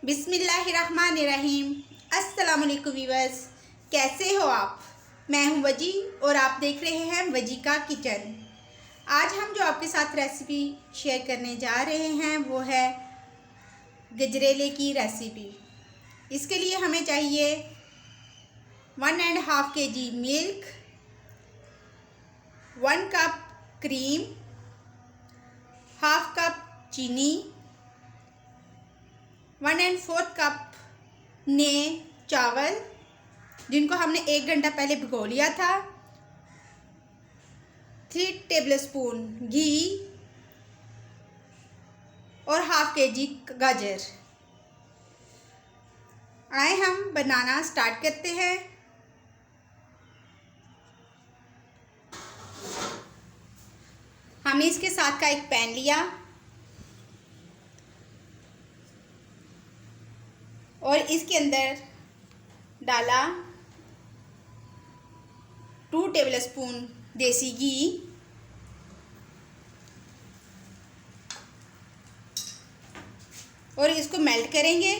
बिस्मिल्लाहिर्रहमानिर्रहीम। अस्सलाम वालेकुम व्यूअर्स, कैसे हो आप? मैं हूं वजी और आप देख रहे हैं वजी का किचन। आज हम जो आपके साथ रेसिपी शेयर करने जा रहे हैं वो है गजरेले की रेसिपी। इसके लिए हमें चाहिए 1.5 kg milk, 1 cup cream, half cup चीनी, 1 4 कप ने चावल जिनको हमने 1 घंटा पहले भिगो लिया था, 3 टेबलस्पून घी और हाफ kg गाजर। आए हम बनाना स्टार्ट करते हैं। हमने इसके साथ का एक पैन लिया और इसके अंदर डाला 2 टेबलस्पून देसी घी, और इसको मेल्ट करेंगे।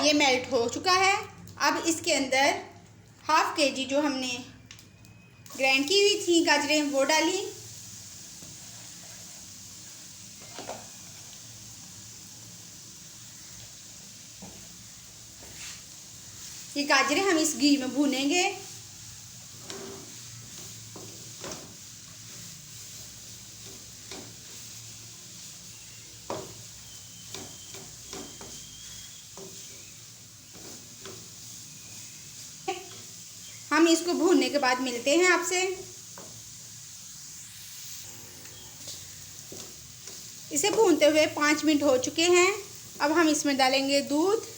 ये मेल्ट हो चुका है। अब इसके अंदर हाफ kg जो हमने ग्राइंड की हुई थी गाजरें वो डाली। ये गाजरें हम इस घी में भूनेंगे। हम इसको भूनने के बाद मिलते हैं आपसे। इसे भूनते हुए 5 मिनट हो चुके हैं। अब हम इसमें डालेंगे दूध।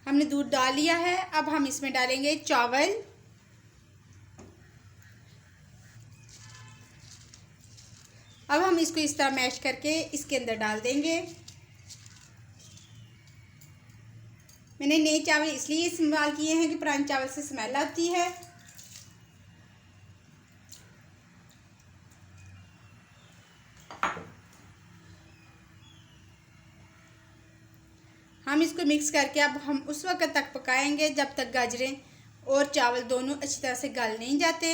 हमने दूध डाल लिया है। अब हम इसमें डालेंगे चावल। अब हम इसको इस तरह मैश करके इसके अंदर डाल देंगे। मैंने नए चावल इसलिए इस्तेमाल किए हैं कि पुराने चावल से स्मेल आती है। हम इसको मिक्स करके अब हम उस वक्त तक पकाएंगे जब तक गाजरें और चावल दोनों अच्छी तरह से गल नहीं जाते।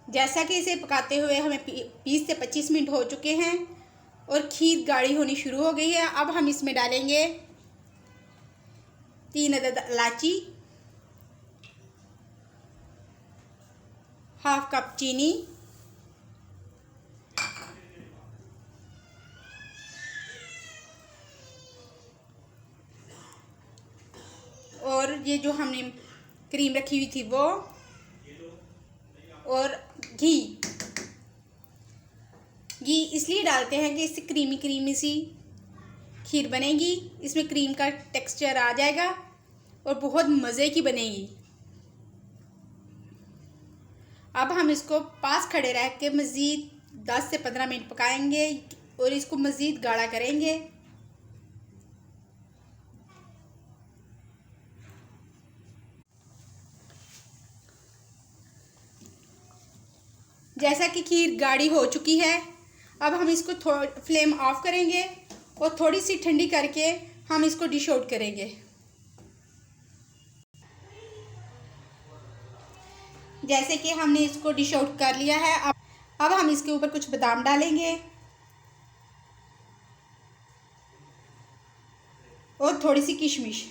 जैसा कि इसे पकाते हुए हमें 20 से 25 मिनट हो चुके हैं और खीर गाढ़ी होनी शुरू हो गई है। अब हम इसमें डालेंगे 3 अदद इलायची, हाफ कप चीनी, और ये जो हमने क्रीम रखी हुई थी वो, और घी इसलिए डालते हैं कि इससे क्रीमी क्रीमी सी खीर बनेगी। इसमें क्रीम का टेक्सचर आ जाएगा और बहुत मज़े की बनेगी। अब हम इसको पास खड़े रह के मज़ीद 10 से 15 मिनट पकाएंगे और इसको मज़ीद गाढ़ा करेंगे। जैसा कि खीर गाढ़ी हो चुकी है, अब हम इसको फ्लेम ऑफ करेंगे और थोड़ी सी ठंडी करके हम इसको डिश आउट करेंगे। जैसे कि हमने इसको डिश आउट कर लिया है। अब हम इसके ऊपर कुछ बादाम डालेंगे और थोड़ी सी किशमिश।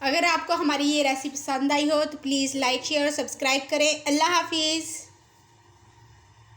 अगर आपको हमारी ये रेसिपी पसंद आई हो तो प्लीज़ लाइक शेयर और सब्सक्राइब करें। अल्लाह हाफिज़।